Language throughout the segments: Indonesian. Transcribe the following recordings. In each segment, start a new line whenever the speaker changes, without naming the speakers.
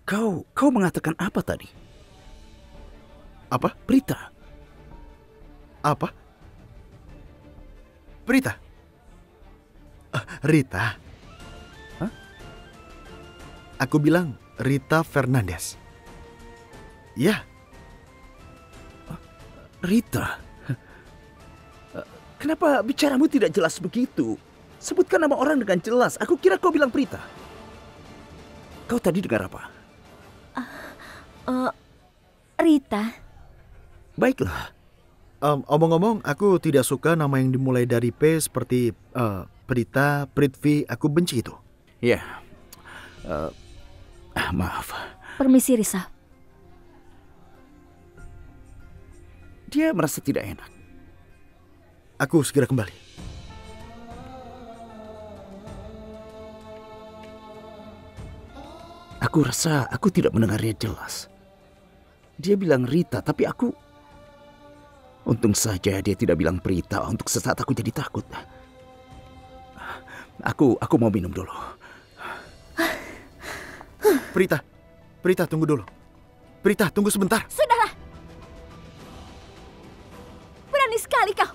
Kau mengatakan apa tadi?
Apa?
Prita.
Apa? Prita? Rita.
Hah?
Aku bilang Rita Fernandez. Ya.
Rita. Kenapa bicaramu tidak jelas begitu? Sebutkan nama orang dengan jelas. Aku kira kau bilang Prita. Kau tadi dengar apa?
Rita.
Baiklah.
Omong-omong, aku tidak suka nama yang dimulai dari P seperti Prita, Prithvi. Aku benci itu.
Ya. Maaf.
Permisi, Risa.
Dia merasa tidak enak.
Aku segera kembali.
Aku rasa aku tidak mendengarnya jelas. Dia bilang Rita, tapi aku... Untung saja dia tidak bilang Prita. Untuk sesaat aku jadi takut. Aku mau minum dulu.
Prita, tunggu dulu. Prita, tunggu sebentar.
Sudahlah. Berani sekali kau.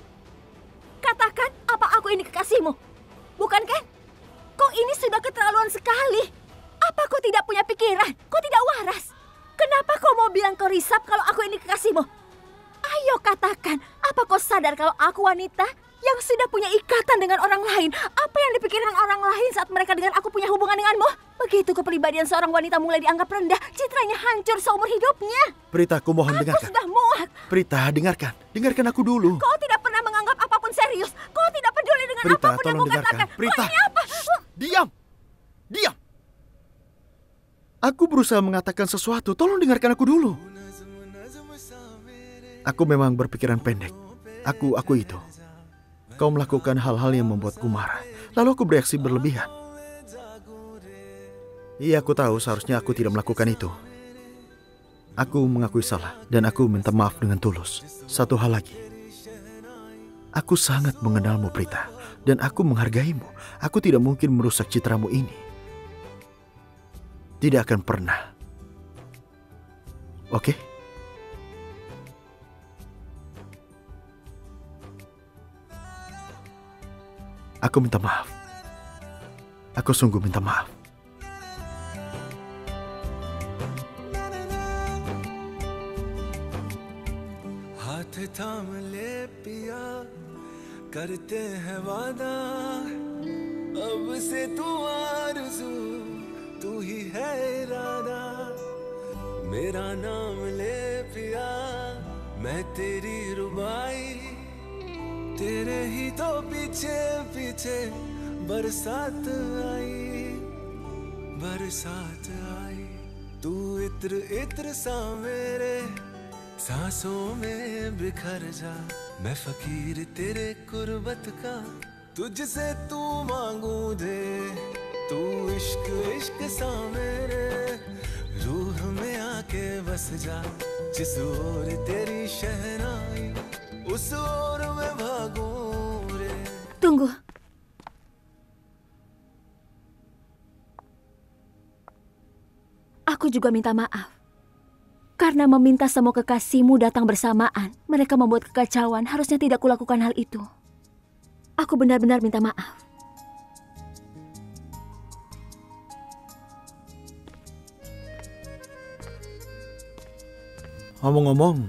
Katakan apa aku ini kekasihmu. Bukan kan? Kau ini sudah keterlaluan sekali. Apa kau tidak punya pikiran? Kau tidak waras. Kenapa kau mau bilang kau risap kalau aku ini kekasihmu? Ayo katakan, apa kau sadar kalau aku wanita yang sudah punya ikatan dengan orang lain? Apa yang dipikirkan orang lain saat mereka dengan aku punya hubungan denganmu? Begitu kepribadian seorang wanita mulai dianggap rendah, citranya hancur seumur hidupnya.
Prita, aku mohon dengarkan.
Aku sudah muak.
Prita, dengarkan. Dengarkan aku dulu.
Kau tidak pernah menganggap apapun serius. Kau tidak peduli dengan
Prita,
apapun yang
tolong
kau katakan.
Prita,
Kau ini apa?
Diam. Aku berusaha mengatakan sesuatu. Tolong dengarkan aku dulu. Aku memang berpikiran pendek. Aku itu. Kau melakukan hal-hal yang membuatku marah. Lalu aku bereaksi berlebihan. Iya, aku tahu seharusnya aku tidak melakukan itu. Aku mengakui salah dan aku minta maaf dengan tulus. Satu hal lagi. Aku sangat mengenalmu, Prita. Dan aku menghargaimu. Aku tidak mungkin merusak citramu ini. Tidak akan pernah. Oke? Aku minta maaf. Aku sungguh minta maaf.
हाथ थाम ले पिया करते हैं वादा अब से तू आरज़ू तू ही है इरादा मेरा नाम ले पिया मैं तेरी रुबाई तेरे ही तो पीछे पीछे बरसात आई तू इत्र इत्र सा मेरे सांसों में बिखर जा मैं फकीर तेरे कुर्बत का तुझसे तू मांगू दे तू इश्क इश्क सा मेरे रूह में आके बस जा जिस ओर तेरी शहनाई उस ओर मैं भागूं रे.
Tunggu. Aku juga minta maaf. Karena meminta semua kekasihmu datang bersamaan, mereka membuat kekacauan. Harusnya tidak kulakukan hal itu. Aku benar-benar minta maaf.
Ngomong-ngomong,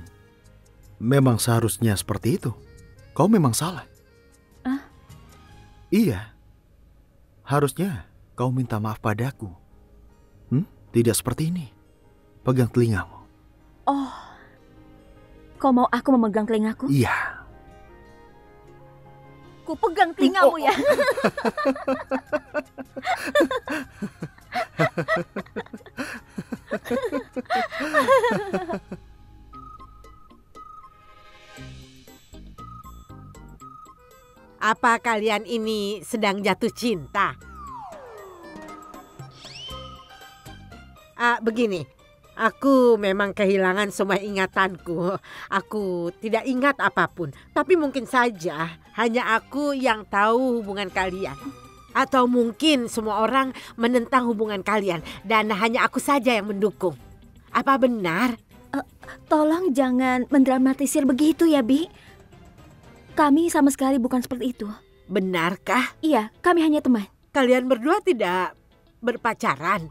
memang seharusnya seperti itu. Kau memang salah. Iya. Harusnya kau minta maaf padaku. Tidak seperti ini. Pegang telingamu.
Oh, kau mau aku memegang telingaku?
Iya.
Ku pegang telingamu ya.
Apa kalian ini sedang jatuh cinta? Begini, aku memang kehilangan semua ingatanku. Aku tidak ingat apapun. Tapi mungkin saja hanya aku yang tahu hubungan kalian. Atau mungkin semua orang menentang hubungan kalian dan hanya aku saja yang mendukung. Apa benar?
Tolong jangan mendramatisir begitu ya, Bi. Kami sama sekali bukan seperti itu.
Benarkah?
Iya, kami hanya teman.
Kalian berdua tidak berpacaran?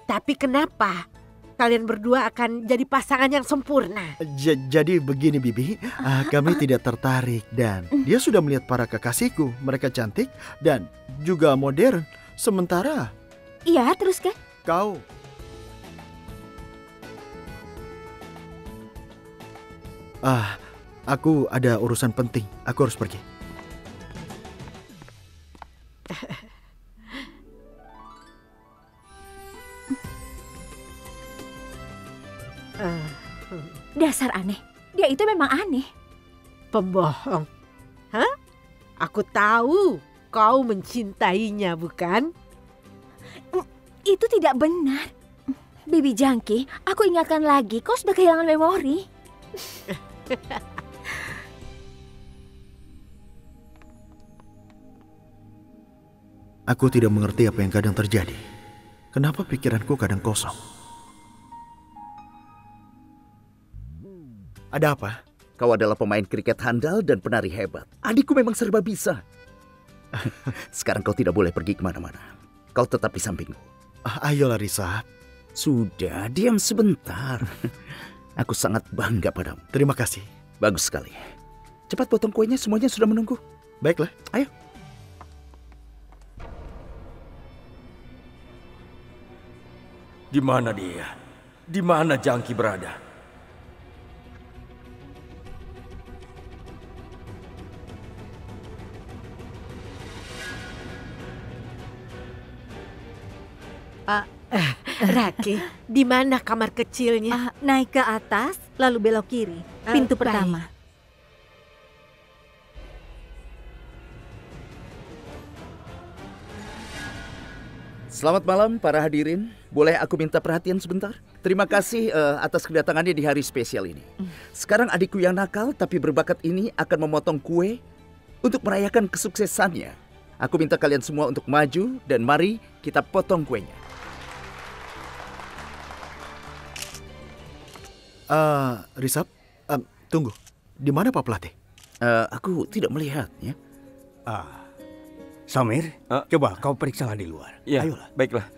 Tapi kenapa kalian berdua akan jadi pasangan yang sempurna?
Jadi begini Bibi, kami tidak tertarik dan dia sudah melihat para kekasihku. Mereka cantik dan juga modern. Sementara
Iya, terus kan?
kau... aku ada urusan penting. Aku harus pergi.
Dasar aneh. Dia itu memang aneh.
Pembohong. Hah? Aku tahu kau mencintainya, bukan?
Itu tidak benar. Bibi Jangki, aku ingatkan lagi, kau sudah kehilangan memori.
Aku tidak mengerti apa yang kadang terjadi. Kenapa pikiranku kadang kosong? Ada apa?
Kau adalah pemain kriket handal dan penari hebat. Adikku memang serba bisa. Sekarang kau tidak boleh pergi kemana-mana. Kau tetap di sampingku.
Ayolah Risa.
Sudah, diam sebentar. Aku sangat bangga padamu.
Terima kasih.
Bagus sekali. Cepat potong kuenya, semuanya sudah menunggu.
Baiklah.
Ayo.
Di mana dia? Di mana Jangki berada?
Raki, di mana kamar kecilnya?
Naik ke atas, lalu belok kiri. Pintu
Baik.
pertama.
Selamat malam para hadirin. Boleh aku minta perhatian sebentar? Terima kasih atas kedatangannya di hari spesial ini. Sekarang adikku yang nakal tapi berbakat ini akan memotong kue untuk merayakan kesuksesannya. Aku minta kalian semua untuk maju dan mari kita potong kuenya.
Risap, tunggu. Di mana Pak Pelatih?
Aku tidak melihatnya.
Samir, coba kau periksalah di luar.
Ya,
Ayolah.
baiklah.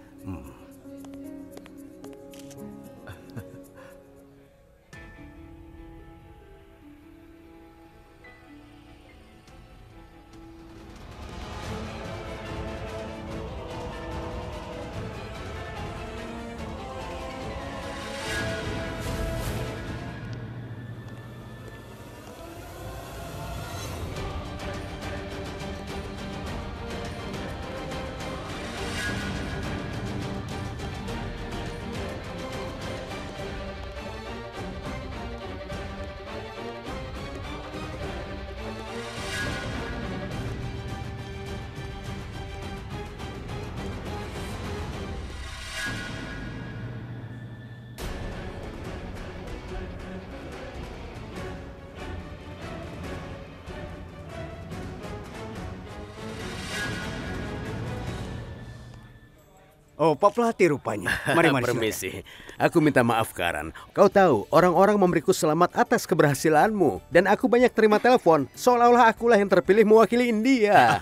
Oh, Pak Pelatih rupanya. Mari,
Permisi, aku minta maaf Karan. Kau tahu, orang-orang memberiku selamat atas keberhasilanmu. Dan aku banyak terima telepon, seolah-olah akulah yang terpilih mewakili India.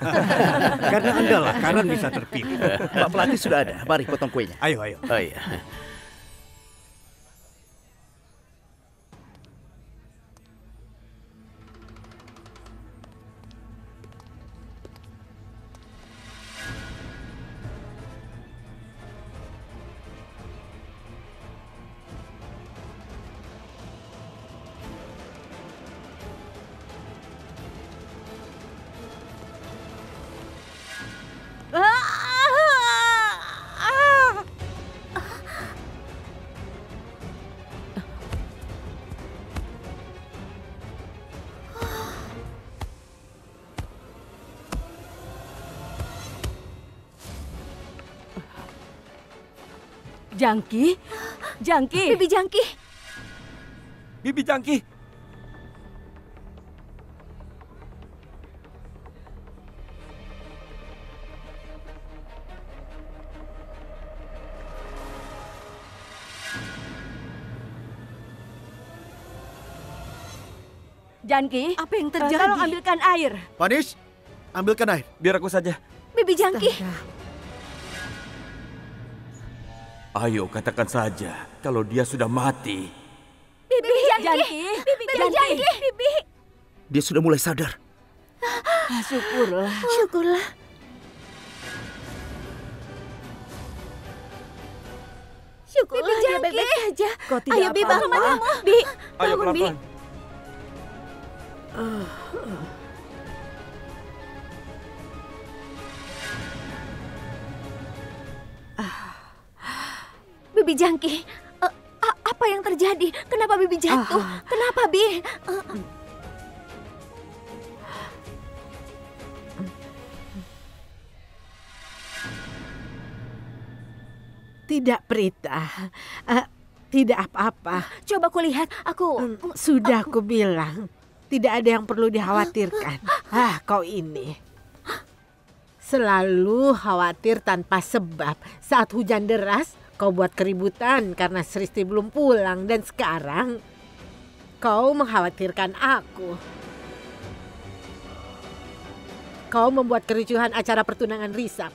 Karena Anda lah, Karan bisa terpilih.
Pak Pelatih sudah ada. Mari potong kuenya.
Ayo.
Oh iya.
Jangki? Jangki? Bibi Jangki?
Bibi Jangki!
Janki,
Apa yang terjadi?
tolong ambilkan air.
Panish, ambilkan air.
Biar aku saja.
Bibi Janki.
Ayo katakan saja kalau dia sudah mati.
Bibi Janki. Bibi Janki. Bibi.
Dia sudah mulai sadar.
Syukurlah. Syukurlah. Syukurlah dia baik-baik saja.
Kau tidak
Ayo Bi, bangun
apa-apa.
kamu. Bi,
Ayo
bangun Bi.
pelan-pelan.
Bibi Janki, apa yang terjadi? Kenapa Bibi jatuh? Kenapa Bi?
Tidak, Prita. Tidak apa-apa.
Coba kulihat, aku...
Sudah aku bilang, tidak ada yang perlu dikhawatirkan. Kau ini selalu khawatir tanpa sebab. Saat hujan deras, kau buat keributan karena Sristi belum pulang. Dan sekarang, kau mengkhawatirkan aku. Kau membuat kericuhan acara pertunangan Risap.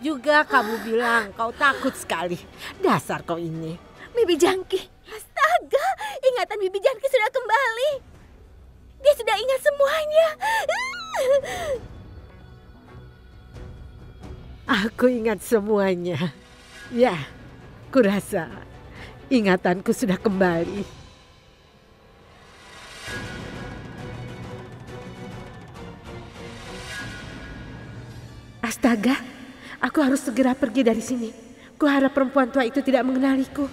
Juga kamu bilang kau takut sekali. Dasar kau ini.
Bibi Janki, astaga, ingatan Bibi Janki sudah kembali. Dia sudah ingat semuanya.
Aku ingat semuanya. Ya, kurasa ingatanku sudah kembali. Astaga, aku harus segera pergi dari sini. Kuharap perempuan tua itu tidak mengenaliku.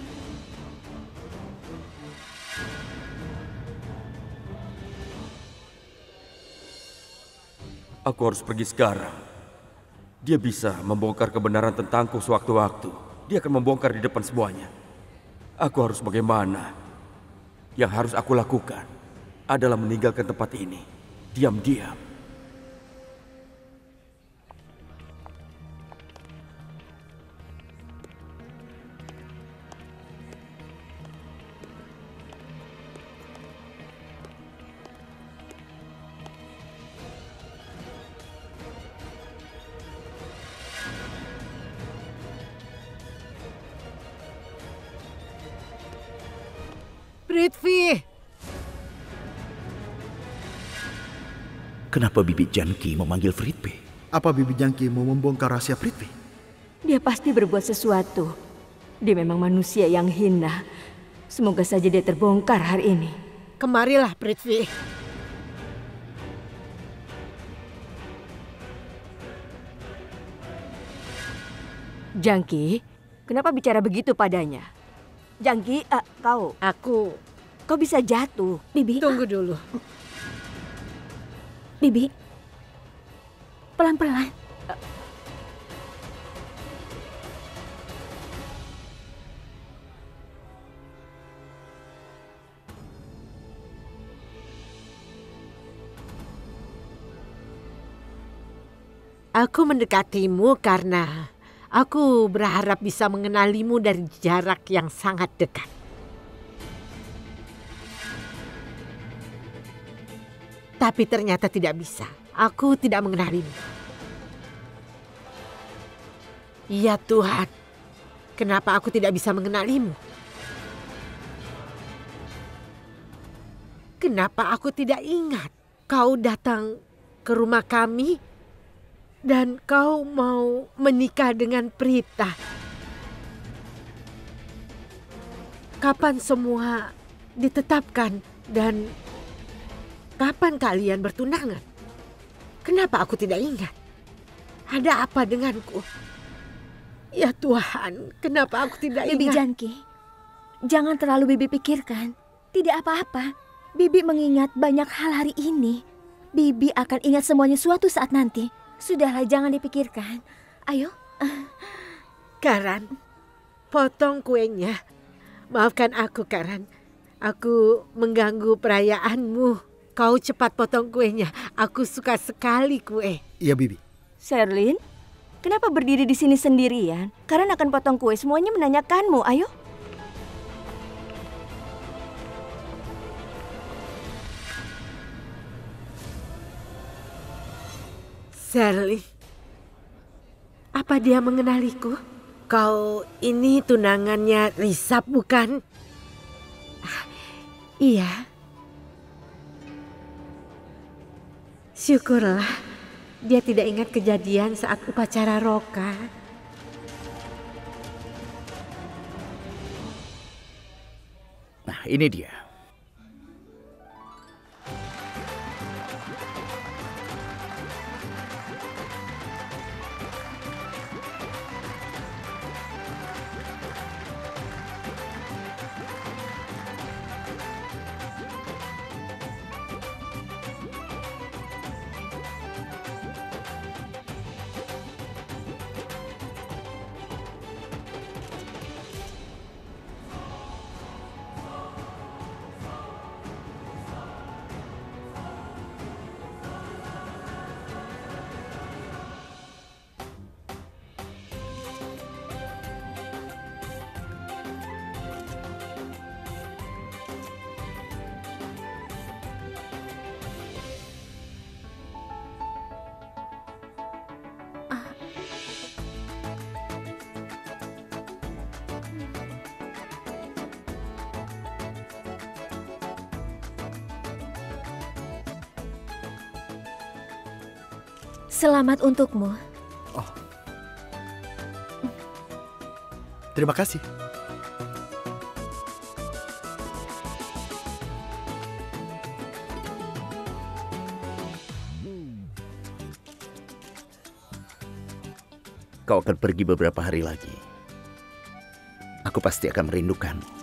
Aku harus pergi sekarang. Dia bisa membongkar kebenaran tentangku sewaktu-waktu. Dia akan membongkar di depan semuanya. Aku harus bagaimana? Yang harus aku lakukan adalah meninggalkan tempat ini. Diam-diam.
Prithvi,
Kenapa Bibi Janki memanggil Prithvi?
Apa Bibi Janki mau membongkar rahasia Prithvi?
Dia pasti berbuat sesuatu. Dia memang manusia yang hina. Semoga saja dia terbongkar hari ini.
kemarilah Prithvi.
Janki, kenapa bicara begitu padanya? Janki, kau bisa jatuh. Bibi,
Tunggu dulu.
Bibi, pelan-pelan.
Aku mendekatimu karena aku berharap bisa mengenalimu dari jarak yang sangat dekat. Tapi ternyata tidak bisa. Aku tidak mengenalimu. Ya Tuhan, kenapa aku tidak bisa mengenalimu? Kenapa aku tidak ingat kau datang ke rumah kami dan kau mau menikah dengan Prita? Kapan semua ditetapkan dan kapan kalian bertunangan? Kenapa aku tidak ingat? Ada apa denganku? Ya Tuhan, kenapa aku tidak
Bibi
ingat?
Janki, jangan terlalu Bibi pikirkan. Tidak apa-apa. Bibi mengingat banyak hal hari ini. Bibi akan ingat semuanya suatu saat nanti. Sudahlah, jangan dipikirkan. Ayo.
Karan, potong kuenya. Maafkan aku, Karan. Aku mengganggu perayaanmu. Kau cepat potong kuenya. Aku suka sekali kue.
Iya, Bibi.
Sherlyn, kenapa berdiri di sini sendirian? Karen akan potong kue. Semuanya menanyakanmu. Ayo.
Sherly, apa dia mengenaliku? Kau ini tunangannya Risab, bukan? Iya. Syukurlah dia tidak ingat kejadian saat upacara roka.
Nah, ini dia.
Selamat untukmu.
Terima kasih.
Kau akan pergi beberapa hari lagi. Aku pasti akan merindukanmu.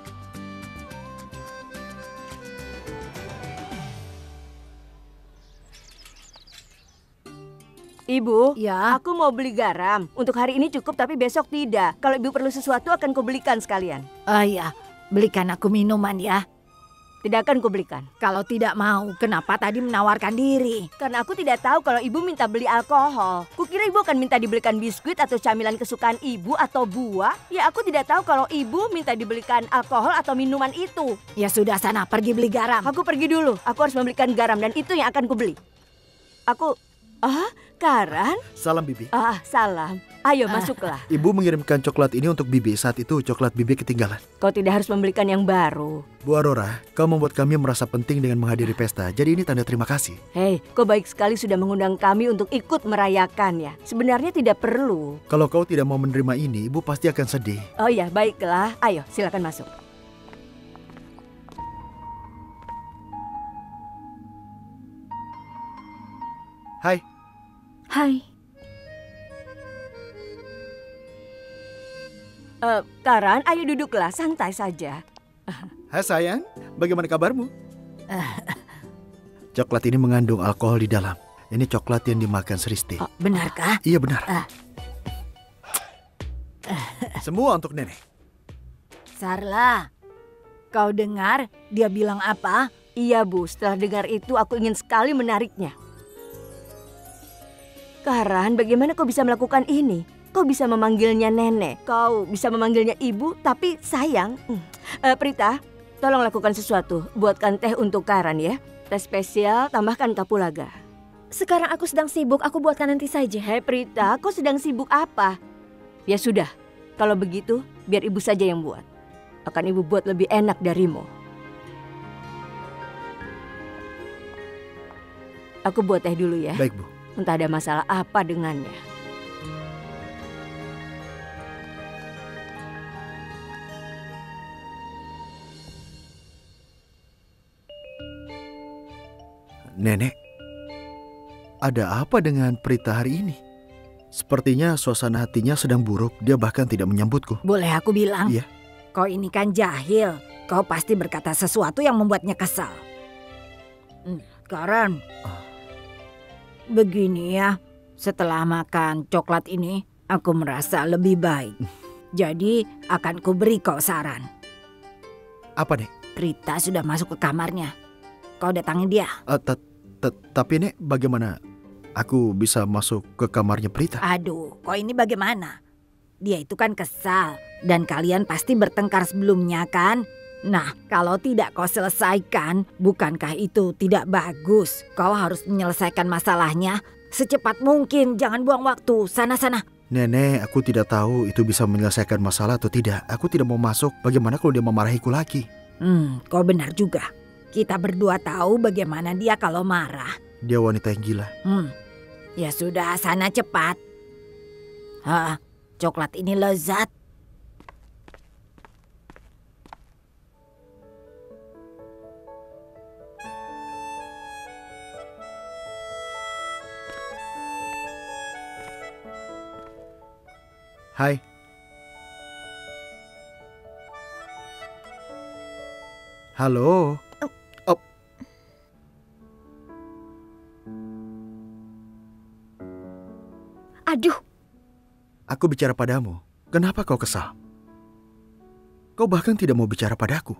Ibu,
Ya.
aku mau beli garam. Untuk hari ini cukup tapi besok tidak. Kalau ibu perlu sesuatu akan kubelikan sekalian.
Oh ya, belikan aku minuman ya.
Tidak akan kubelikan.
Kalau tidak mau, kenapa tadi menawarkan diri?
Karena aku tidak tahu kalau ibu minta beli alkohol. Kukira ibu akan minta dibelikan biskuit atau camilan kesukaan ibu atau buah. Ya aku tidak tahu kalau ibu minta dibelikan alkohol atau minuman itu.
Ya sudah sana, pergi beli garam.
Aku pergi dulu. Aku harus membelikan garam dan itu yang akan kubeli. Aku... Karan?
Salam Bibi.
Salam. Ayo masuklah.
Ibu mengirimkan coklat ini untuk Bibi. Saat itu coklat Bibi ketinggalan.
Kau tidak harus membelikan yang baru.
Bu Aurora, kau membuat kami merasa penting dengan menghadiri pesta. Jadi ini tanda terima kasih.
Hei, kau baik sekali sudah mengundang kami untuk ikut merayakannya. Sebenarnya tidak perlu.
Kalau kau tidak mau menerima ini, Ibu pasti akan sedih.
Oh ya, baiklah. Ayo, silakan masuk.
Hai.
Hai.
Karan, ayo duduklah, santai saja.
Hai sayang, bagaimana kabarmu? Coklat ini mengandung alkohol di dalam. Ini coklat yang dimakan Sristi.
Oh, benarkah?
Iya benar. Semua untuk nenek.
Sarla, kau dengar dia bilang apa?
Iya Bu, setelah dengar itu aku ingin sekali menariknya. Karan, bagaimana kau bisa melakukan ini? Kau bisa memanggilnya nenek, kau bisa memanggilnya ibu, tapi sayang. Prita, tolong lakukan sesuatu. Buatkan teh untuk Karan ya. Teh spesial, tambahkan kapulaga.
Sekarang aku sedang sibuk, aku buatkan nanti saja.
Hei Prita, kau sedang sibuk apa? Ya sudah, kalau begitu biar ibu saja yang buat. Akan ibu buat lebih enak darimu. Aku buat teh dulu ya.
Baik Bu.
Entah ada masalah apa dengannya.
Nenek, ada apa dengan Prita hari ini? Sepertinya suasana hatinya sedang buruk. Dia bahkan tidak menyambutku.
Boleh aku bilang?
Iya.
Kau ini kan jahil. Kau pasti berkata sesuatu yang membuatnya kesal. Karan, begini ya. Setelah makan coklat ini, aku merasa lebih baik. Jadi akan kuberi kau saran.
Apa Nek?
Prita sudah masuk ke kamarnya. Kau datangi dia.
Tapi Nek, bagaimana aku bisa masuk ke kamarnya Prita?
Aduh, kau ini bagaimana? Dia itu kan kesal. Dan kalian pasti bertengkar sebelumnya kan? Nah, kalau tidak kau selesaikan, bukankah itu tidak bagus? Kau harus menyelesaikan masalahnya Secepat mungkin, jangan buang waktu. Sana-sana.
Nenek, aku tidak tahu itu bisa menyelesaikan masalah atau tidak. Aku tidak mau masuk. Bagaimana kalau dia memarahiku lagi?
Kau benar juga. Kita berdua tahu bagaimana dia kalau marah.
Dia wanita yang gila.
Ya sudah, sana cepat. Coklat ini lezat.
Hai. Halo. Oh.
Aduh.
Aku bicara padamu. Kenapa kau kesal? Kau bahkan tidak mau bicara padaku.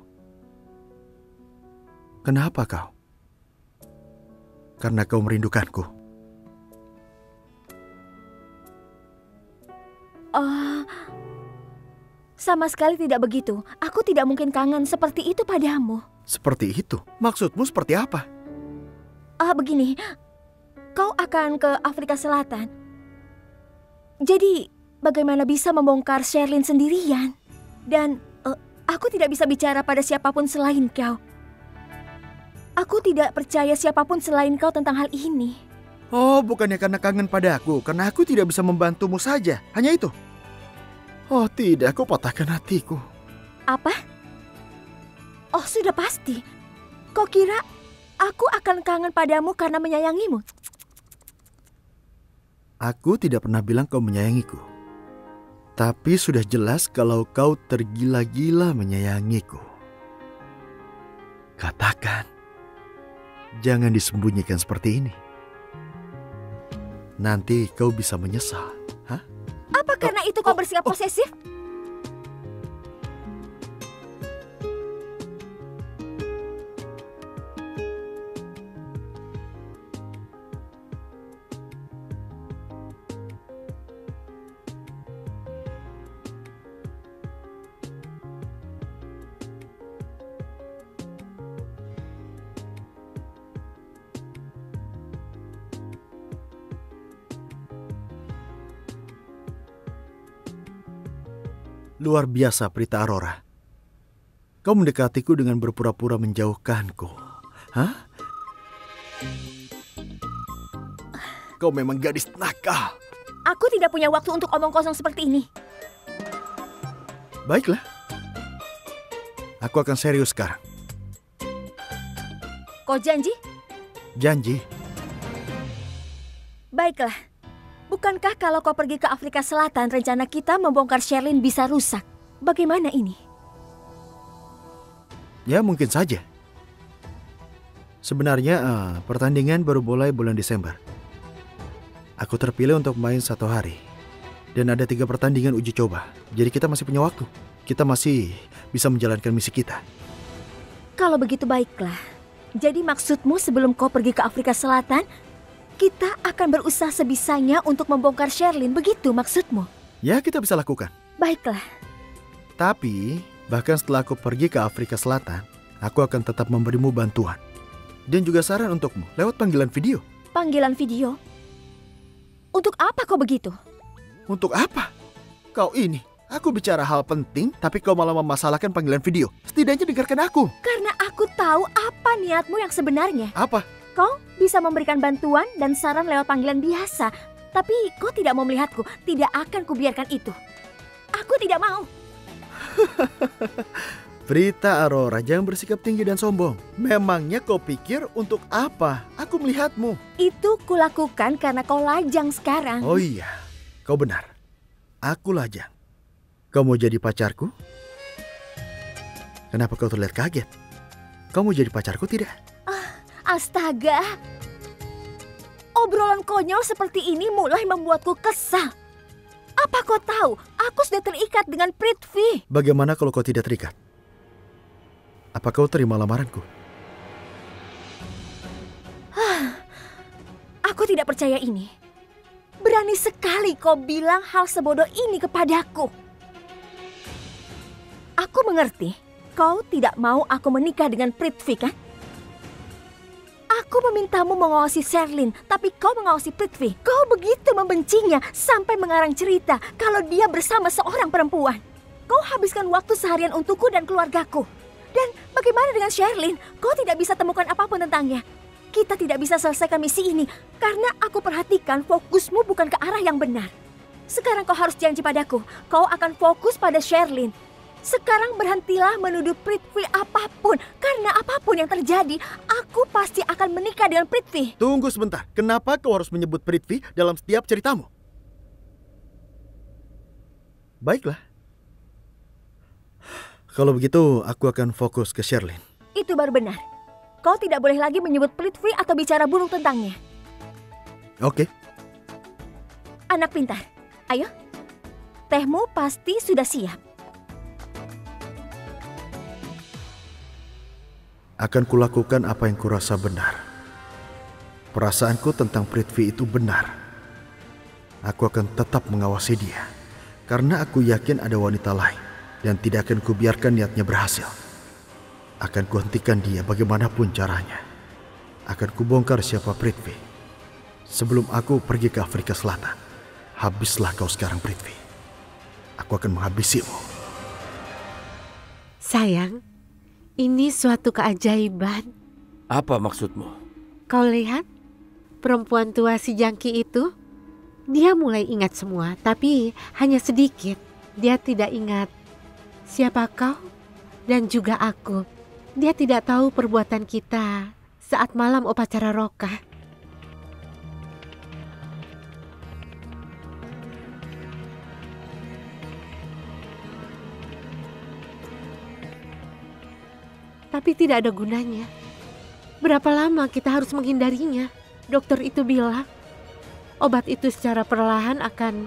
Kenapa kau? Karena kau merindukanku.
Sama sekali tidak begitu. Aku tidak mungkin kangen seperti itu padamu.
Seperti itu? Maksudmu seperti apa?
Begini, kau akan ke Afrika Selatan. Jadi, bagaimana bisa membongkar Sherlyn sendirian? Dan aku tidak bisa bicara pada siapapun selain kau. Aku tidak percaya siapapun selain kau tentang hal ini.
Oh, bukannya karena kangen padaku, karena aku tidak bisa membantumu saja. Hanya itu. Oh tidak, kau patahkan hatiku.
Apa? Oh sudah pasti. Kau kira aku akan kangen padamu karena menyayangimu?
Aku tidak pernah bilang kau menyayangiku. Tapi sudah jelas kalau kau tergila-gila menyayangiku. Katakan. Jangan disembunyikan seperti ini. Nanti kau bisa menyesal. Hah?
Apa karena itu kau bersikap posesif?
Luar biasa, Prita Aurora. Kau mendekatiku dengan berpura-pura menjauhkanku. Hah? Kau memang gadis nakal.
Aku tidak punya waktu untuk omong kosong seperti ini.
Baiklah. Aku akan serius sekarang.
Kau janji?
Janji.
Baiklah. Bukankah kalau kau pergi ke Afrika Selatan, rencana kita membongkar Sherlyn bisa rusak? Bagaimana ini?
Ya, mungkin saja. Sebenarnya pertandingan baru mulai bulan Desember. Aku terpilih untuk main 1 hari. Dan ada 3 pertandingan uji coba. Jadi kita masih punya waktu. Kita masih bisa menjalankan misi kita.
Kalau begitu baiklah. Jadi maksudmu sebelum kau pergi ke Afrika Selatan, kita akan berusaha sebisanya untuk membongkar Sherlyn, begitu maksudmu?
Ya, kita bisa lakukan.
Baiklah.
Tapi, bahkan setelah aku pergi ke Afrika Selatan, aku akan tetap memberimu bantuan. Dan juga saran untukmu, lewat panggilan video.
Panggilan video? Untuk apa kau begitu?
Untuk apa? Kau ini, aku bicara hal penting, tapi kau malah memasalahkan panggilan video. Setidaknya dengarkan aku.
Karena aku tahu apa niatmu yang sebenarnya.
Apa?
Kau bisa memberikan bantuan dan saran lewat panggilan biasa. Tapi kau tidak mau melihatku. Tidak akan kubiarkan itu. Aku tidak mau.
Prita Aurora, jangan bersikap tinggi dan sombong. Memangnya kau pikir untuk apa aku melihatmu?
Itu kulakukan karena kau lajang sekarang.
Oh iya, kau benar. Aku lajang. Kau mau jadi pacarku? Kenapa kau terlihat kaget? Kau mau jadi pacarku tidak?
Astaga. Obrolan konyol seperti ini mulai membuatku kesal. Apa kau tahu? Aku sudah terikat dengan Prithvi.
Bagaimana kalau kau tidak terikat? Apa kau terima lamaranku?
Aku tidak percaya ini. Berani sekali kau bilang hal sebodoh ini kepadaku. Aku mengerti. Kau tidak mau aku menikah dengan Prithvi, kan? Aku memintamu mengawasi Sherlyn, tapi kau mengawasi Prithvi. Kau begitu membencinya sampai mengarang cerita kalau dia bersama seorang perempuan. Kau habiskan waktu seharian untukku dan keluargaku. Dan bagaimana dengan Sherlyn? Kau tidak bisa temukan apapun tentangnya. Kita tidak bisa selesaikan misi ini karena aku perhatikan fokusmu bukan ke arah yang benar. Sekarang kau harus janji padaku, kau akan fokus pada Sherlyn. Sekarang berhentilah menuduh Prithvi apapun. Karena apapun yang terjadi, aku pasti akan menikah dengan Prithvi.
Tunggu sebentar, kenapa kau harus menyebut Prithvi dalam setiap ceritamu? Baiklah. Kalau begitu, aku akan fokus ke Sherlyn.
Itu baru benar. Kau tidak boleh lagi menyebut Prithvi atau bicara buruk tentangnya.
Oke.
Anak pintar, ayo. Tehmu pasti sudah siap.
Akan kulakukan apa yang kurasa benar. Perasaanku tentang Prithvi itu benar. Aku akan tetap mengawasi dia. Karena aku yakin ada wanita lain. Dan tidak akan kubiarkan niatnya berhasil. Akan kuhentikan dia bagaimanapun caranya. Akan kubongkar siapa Prithvi. Sebelum aku pergi ke Afrika Selatan. Habislah kau sekarang, Prithvi. Aku akan menghabisimu.
Sayang, ini suatu keajaiban.
Apa maksudmu?
Kau lihat, perempuan tua si jangki itu, dia mulai ingat semua, tapi hanya sedikit. Dia tidak ingat siapa kau dan juga aku. Dia tidak tahu perbuatan kita saat malam upacara Rokah. Tapi tidak ada gunanya. Berapa lama kita harus menghindarinya? Dokter itu bilang, obat itu secara perlahan akan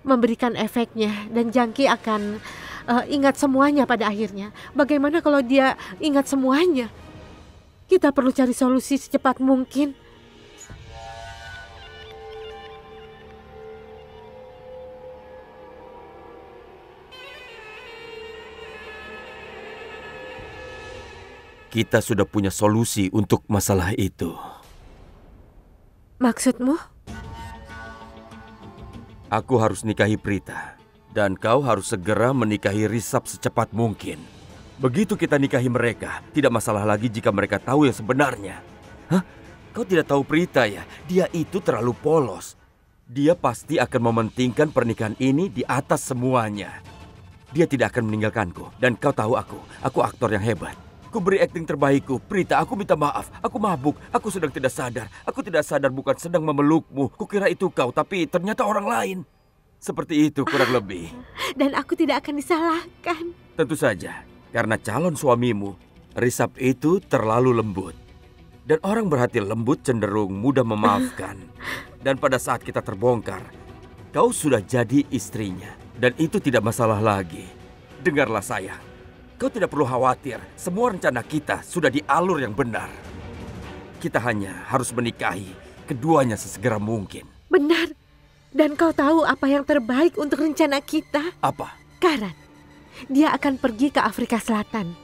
memberikan efeknya dan jangki akan ingat semuanya pada akhirnya. Bagaimana kalau dia ingat semuanya? Kita perlu cari solusi secepat mungkin.
Kita sudah punya solusi untuk masalah itu.
Maksudmu?
Aku harus nikahi Prita. Dan kau harus segera menikahi Risab secepat mungkin. Begitu kita nikahi mereka, tidak masalah lagi jika mereka tahu yang sebenarnya. Hah? Kau tidak tahu Prita ya? Dia itu terlalu polos. Dia pasti akan mementingkan pernikahan ini di atas semuanya. Dia tidak akan meninggalkanku. Dan kau tahu aku aktor yang hebat. Aku beri akting terbaikku. Prita, aku minta maaf. Aku mabuk. Aku sedang tidak sadar. Aku tidak sadar bukan sedang memelukmu. Kukira itu kau, tapi ternyata orang lain. Seperti itu kurang lebih.
Dan aku tidak akan disalahkan.
Tentu saja. Karena calon suamimu, Risab itu terlalu lembut. Dan orang berhati lembut cenderung mudah memaafkan. Dan pada saat kita terbongkar, kau sudah jadi istrinya. Dan itu tidak masalah lagi. Dengarlah sayang. Kau tidak perlu khawatir, semua rencana kita sudah di alur yang benar. Kita hanya harus menikahi keduanya sesegera mungkin.
Benar. Dan kau tahu apa yang terbaik untuk rencana kita?
Apa?
Karan. Dia akan pergi ke Afrika Selatan.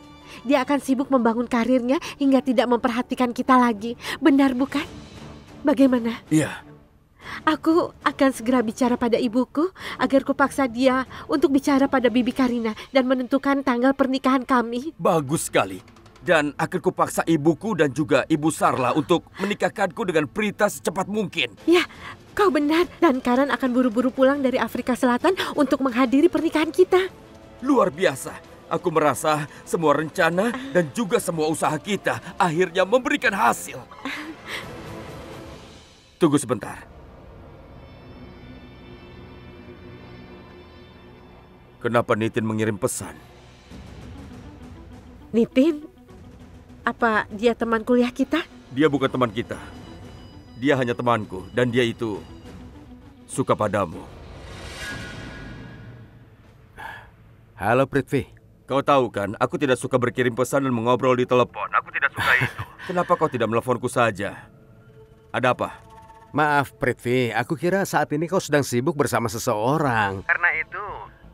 Dia akan sibuk membangun karirnya hingga tidak memperhatikan kita lagi. Benar bukan? Bagaimana?
Iya.
Aku akan segera bicara pada ibuku agar kupaksa dia untuk bicara pada Bibi Karina dan menentukan tanggal pernikahan kami.
Bagus sekali. Dan akan kupaksa ibuku dan juga Ibu Sarla untuk menikahkanku dengan Prita secepat mungkin.
Ya, kau benar. Dan Karan akan buru-buru pulang dari Afrika Selatan untuk menghadiri pernikahan kita.
Luar biasa. Aku merasa semua rencana dan juga semua usaha kita akhirnya memberikan hasil. Tunggu sebentar. Kenapa Nitin mengirim pesan?
Nitin? Apa dia teman kuliah kita?
Dia bukan teman kita. Dia hanya temanku dan dia itu suka padamu.
Halo Prithvi.
Kau tahu kan, aku tidak suka berkirim pesan dan mengobrol di telepon. Aku tidak suka itu. Kenapa kau tidak menelponku saja? Ada apa?
Maaf Prithvi, aku kira saat ini kau sedang sibuk bersama seseorang. Karena itu,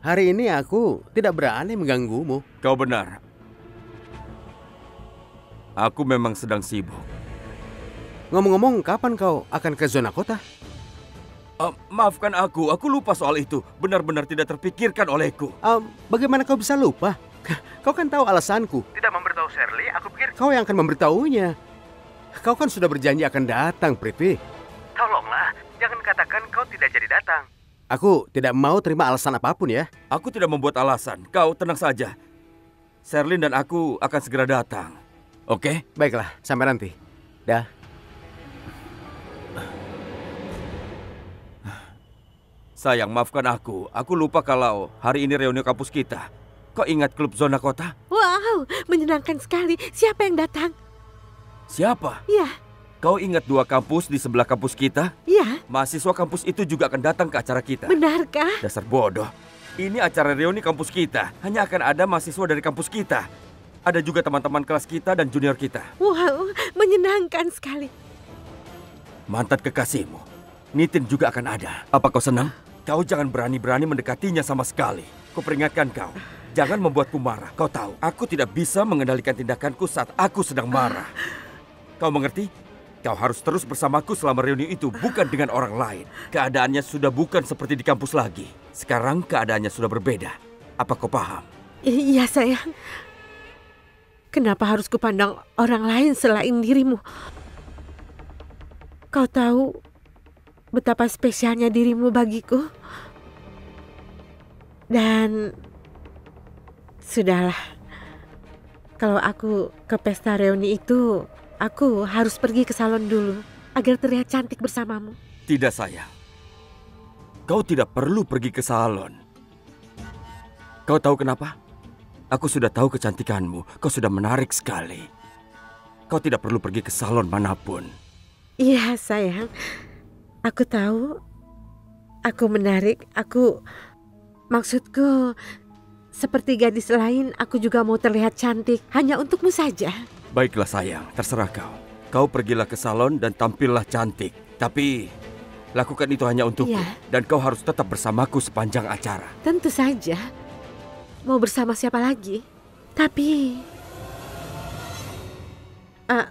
hari ini aku tidak berani mengganggumu.
Kau benar. Aku memang sedang sibuk.
Ngomong-ngomong, kapan kau akan ke zona kota?
Maafkan aku lupa soal itu. Benar-benar tidak terpikirkan olehku.
Bagaimana kau bisa lupa? Kau kan tahu alasanku. Tidak memberitahu Shirley, aku pikir kau yang akan memberitahunya. Kau kan sudah berjanji akan datang, Prithvi. Tolonglah, jangan katakan kau tidak jadi datang. Aku tidak mau terima alasan apapun ya.
Aku tidak membuat alasan. Kau tenang saja. Sherlyn dan aku akan segera datang. Oke?
Baiklah, sampai nanti. Dah.
Sayang, maafkan aku. Aku lupa kalau hari ini reuni kampus kita. Kau ingat klub zona kota?
Wow, menyenangkan sekali. Siapa yang datang?
Siapa?
Ya.
Kau ingat 2 kampus di sebelah kampus kita?
Ya.
Mahasiswa kampus itu juga akan datang ke acara kita.
Benarkah?
Dasar bodoh. Ini acara reuni kampus kita. Hanya akan ada mahasiswa dari kampus kita. Ada juga teman-teman kelas kita dan junior kita.
Wow, menyenangkan sekali.
Mantan kekasihmu, Nitin juga akan ada. Apa kau senang? Kau jangan berani-berani mendekatinya sama sekali. Ku peringatkan kau. Jangan membuatku marah. Kau tahu, aku tidak bisa mengendalikan tindakanku saat aku sedang marah. Kau mengerti? Kau harus terus bersamaku selama reuni itu, bukan dengan orang lain. Keadaannya sudah bukan seperti di kampus lagi. Sekarang keadaannya sudah berbeda. Apa kau paham?
Iya, sayang. Kenapa harus kupandang orang lain selain dirimu? Kau tahu betapa spesialnya dirimu bagiku. Dan sudahlah. Kalau aku ke pesta reuni itu, aku harus pergi ke salon dulu agar terlihat cantik bersamamu.
Tidak, sayang. Kau tidak perlu pergi ke salon. Kau tahu kenapa? Aku sudah tahu kecantikanmu. Kau sudah menarik sekali. Kau tidak perlu pergi ke salon manapun.
Iya, sayang. Aku tahu. Aku menarik. Maksudku, seperti gadis lain, aku juga mau terlihat cantik. Hanya untukmu saja.
Baiklah sayang, terserah kau. Kau pergilah ke salon dan tampillah cantik. Tapi lakukan itu hanya untukku.
Ya.
Dan kau harus tetap bersamaku sepanjang acara.
Tentu saja. Mau bersama siapa lagi? Tapi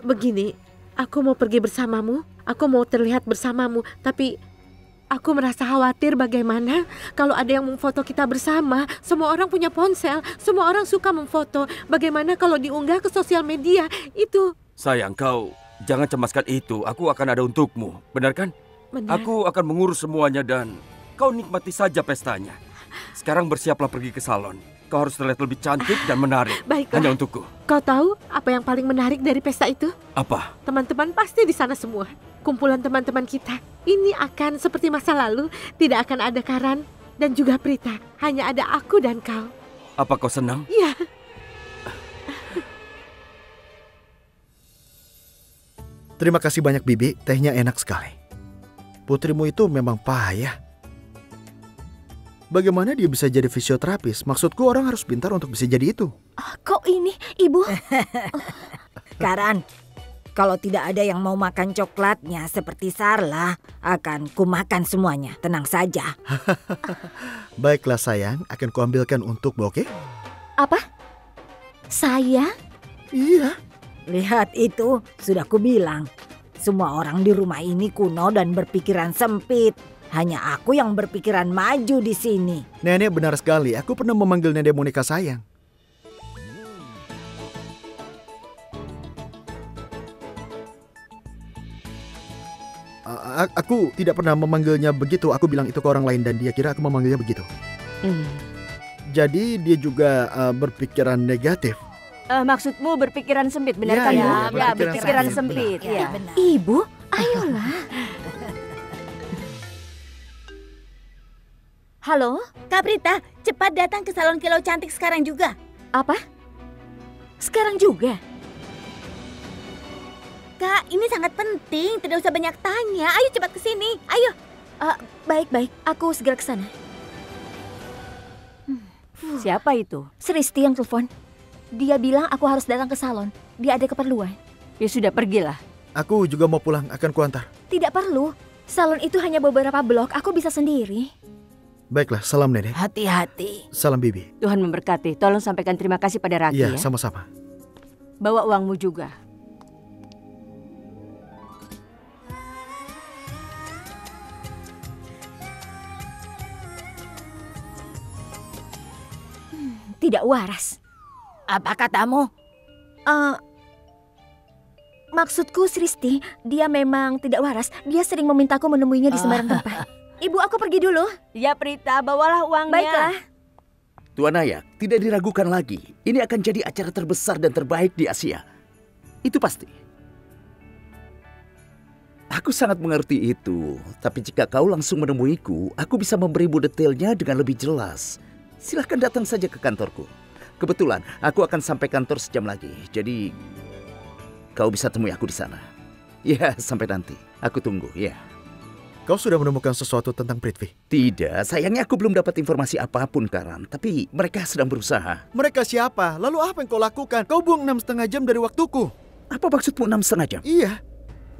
begini, aku mau pergi bersamamu. Aku mau terlihat bersamamu. Tapi aku merasa khawatir bagaimana kalau ada yang memfoto kita bersama. Semua orang punya ponsel. Semua orang suka memfoto. Bagaimana kalau diunggah ke sosial media? Itu.
Sayang, kau jangan cemaskan itu. Aku akan ada untukmu. Benar kan?
Benar.
Aku akan mengurus semuanya dan kau nikmati saja pestanya. Sekarang bersiaplah pergi ke salon. Kau harus terlihat lebih cantik dan menarik.
Baiklah.
Hanya untukku.
Kau tahu apa yang paling menarik dari pesta itu?
Apa?
Teman-teman pasti di sana semua. Kumpulan teman-teman kita. Ini akan seperti masa lalu. Tidak akan ada Karan dan juga Prita. Hanya ada aku dan kau.
Apa kau senang?
Iya.
Terima kasih banyak, Bibi. Tehnya enak sekali. Putrimu itu memang payah. Bagaimana dia bisa jadi fisioterapis? Maksudku orang harus pintar untuk bisa jadi itu.
Kok ini, Ibu?
Karan, kalau tidak ada yang mau makan coklatnya seperti Sarla, akan kumakan semuanya. Tenang saja.
Baiklah sayang, akan kuambilkan untukmu, oke?
Apa? Saya?
Iya.
Lihat itu, sudah kubilang. Semua orang di rumah ini kuno dan berpikiran sempit. Hanya aku yang berpikiran maju di sini.
Nenek benar sekali, aku pernah memanggil Nenek Monica sayang. Aku tidak pernah memanggilnya begitu. Aku bilang itu ke orang lain dan dia kira aku memanggilnya begitu. Jadi dia juga berpikiran negatif.
Maksudmu berpikiran sempit, benar kan? Ya, berpikiran sempit. Ya.
Ibu, ayolah. Halo?
Kak Prita, cepat datang ke salon kilau cantik sekarang juga.
Apa? Sekarang juga?
Kak, ini sangat penting. Tidak usah banyak tanya. Ayo cepat ke sini. Ayo.
Baik. Aku segera ke sana.
Siapa itu?
Sristi yang telepon. Dia bilang aku harus datang ke salon. Dia ada keperluan.
Ya sudah, pergilah.
Aku juga mau pulang, akan kuantar.
Tidak perlu. Salon itu hanya beberapa blok. Aku bisa sendiri.
Baiklah, salam Nenek.
Hati-hati.
Salam Bibi.
Tuhan memberkati. Tolong sampaikan terima kasih pada Raki ya.
Iya, sama-sama.
Bawa uangmu juga.
tidak waras.
Apa katamu?
Maksudku Sristi, dia memang tidak waras. Dia sering memintaku menemuinya di sembarang tempat. Ibu, aku pergi dulu.
Ya Prita, bawalah uangnya.
Baiklah.
Tuan Nayak, tidak diragukan lagi. Ini akan jadi acara terbesar dan terbaik di Asia. Itu pasti. Aku sangat mengerti itu. Tapi jika kau langsung menemuiku, aku bisa memberimu detailnya dengan lebih jelas. Silahkan datang saja ke kantorku. Kebetulan, aku akan sampai kantor sejam lagi. Jadi, kau bisa temui aku di sana. Ya, sampai nanti. Aku tunggu, ya.
Kau sudah menemukan sesuatu tentang Prithvi?
Tidak, sayangnya aku belum dapat informasi apapun, Karan. Tapi mereka sedang berusaha.
Mereka siapa? Lalu apa yang kau lakukan? Kau buang 6,5 jam dari waktuku.
Apa maksudmu 6,5 jam?
Iya.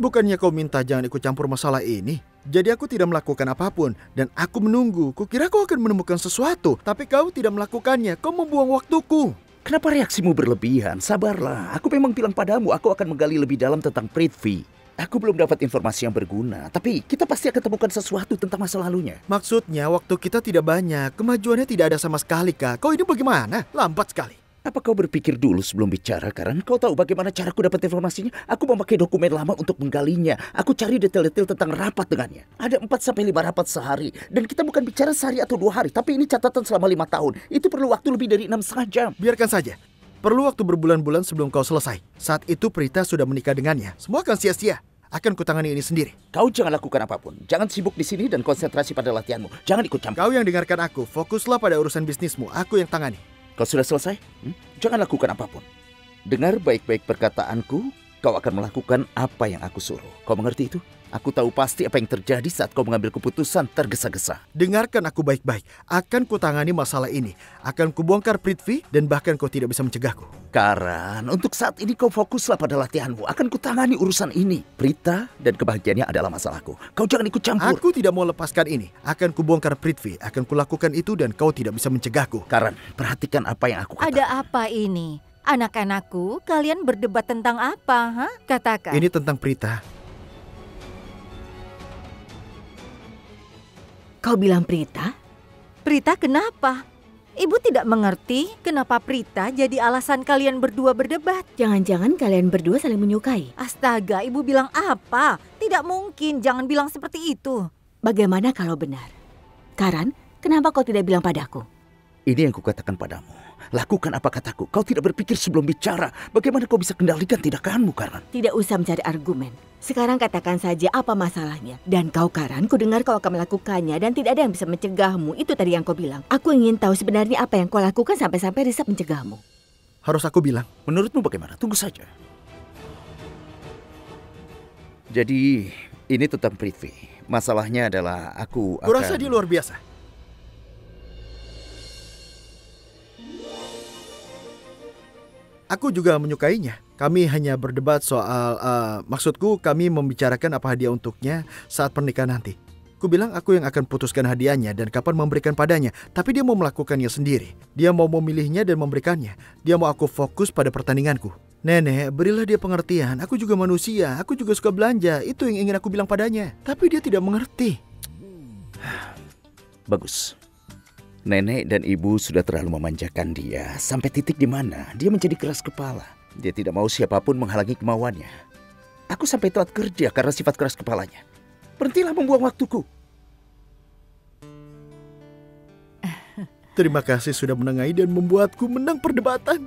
Bukannya kau minta jangan ikut campur masalah ini? Jadi aku tidak melakukan apapun. Dan aku menunggu. Kukira kau akan menemukan sesuatu. Tapi kau tidak melakukannya. Kau membuang waktuku.
Kenapa reaksimu berlebihan? Sabarlah. Aku memang bilang padamu, aku akan menggali lebih dalam tentang Prithvi. Aku belum dapat informasi yang berguna, tapi kita pasti akan temukan sesuatu tentang masa lalunya.
Maksudnya waktu kita tidak banyak, kemajuannya tidak ada sama sekali, Kak. Kau ini bagaimana? Lambat sekali.
Apa kau berpikir dulu sebelum bicara, Karan? Kau tahu bagaimana caraku dapat informasinya? Aku memakai dokumen lama untuk menggalinya. Aku cari detail-detail tentang rapat dengannya. Ada 4-5 rapat sehari. Dan kita bukan bicara sehari atau 2 hari, tapi ini catatan selama 5 tahun. Itu perlu waktu lebih dari 6,5 jam.
Biarkan saja. Perlu waktu berbulan-bulan sebelum kau selesai. Saat itu Prita sudah menikah dengannya. Semua akan sia-sia. Akan kutangani ini sendiri.
Kau jangan lakukan apapun. Jangan sibuk di sini dan konsentrasi pada latihanmu. Jangan ikut campur.
Kau yang dengarkan aku. Fokuslah pada urusan bisnismu. Aku yang tangani.
Kau sudah selesai? Jangan lakukan apapun. Dengar baik-baik perkataanku. Kau akan melakukan apa yang aku suruh. Kau mengerti itu? Aku tahu pasti apa yang terjadi saat kau mengambil keputusan tergesa-gesa.
Dengarkan aku baik-baik. Akan kutangani masalah ini. Akan kubongkar Prithvi dan bahkan kau tidak bisa mencegahku.
Karan, untuk saat ini kau fokuslah pada latihanmu. Akan kutangani urusan ini. Prita dan kebahagiaannya adalah masalahku. Kau jangan ikut campur.
Aku tidak mau lepaskan ini. Akan kubongkar Prithvi. Akan kulakukan itu dan kau tidak bisa mencegahku.
Karan, perhatikan apa yang aku katakan.
Ada apa ini? Anak-anakku, kalian berdebat tentang apa? Ha? Katakan.
Ini tentang Prita.
Kau bilang Prita? Prita kenapa? Ibu tidak mengerti kenapa Prita jadi alasan kalian berdua berdebat.
Jangan-jangan kalian berdua saling menyukai.
Astaga, ibu bilang apa? Tidak mungkin, jangan bilang seperti itu.
Bagaimana kalau benar? Karan, kenapa kau tidak bilang padaku?
Ini yang kukatakan padamu. Lakukan apa kataku. Kau tidak berpikir sebelum bicara. Bagaimana kau bisa kendalikan tindakanmu, Karan?
Tidak usah mencari argumen. Sekarang katakan saja apa masalahnya. Dan kau, Karan, kudengar kau akan melakukannya dan tidak ada yang bisa mencegahmu. Itu tadi yang kau bilang. Aku ingin tahu sebenarnya apa yang kau lakukan sampai-sampai Risa mencegahmu.
Harus aku bilang?
Menurutmu bagaimana? Tunggu saja. Jadi, ini tentang Prithvi. Masalahnya adalah aku akan...
Kurasa dia luar biasa. Aku juga menyukainya. Kami hanya berdebat soal, maksudku kami membicarakan apa hadiah untuknya saat pernikahan nanti. Ku bilang aku yang akan putuskan hadiahnya dan kapan memberikan padanya. Tapi dia mau melakukannya sendiri. Dia mau memilihnya dan memberikannya. Dia mau aku fokus pada pertandinganku. Nenek, berilah dia pengertian. Aku juga manusia. Aku juga suka belanja. Itu yang ingin aku bilang padanya. Tapi dia tidak mengerti.
Bagus. Nenek dan ibu sudah terlalu memanjakan dia sampai titik di mana dia menjadi keras kepala. Dia tidak mau siapapun menghalangi kemauannya. Aku sampai telat kerja karena sifat keras kepalanya. Berhentilah membuang waktuku.
Terima kasih sudah menengahi dan membuatku menang perdebatan.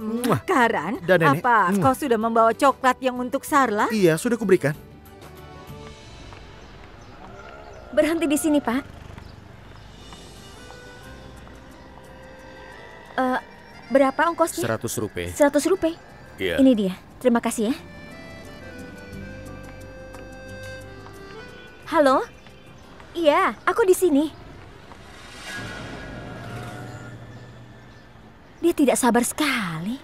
Karan,
dan nenek,
apa kau sudah membawa coklat yang untuk Sarla?
Iya, sudah kuberikan.
Berhenti di sini, Pak. Berapa ongkosnya?
100 rupiah.
100 rupiah?
Iya.
Ini dia. Terima kasih ya. Halo? Iya, aku di sini. Dia tidak sabar sekali.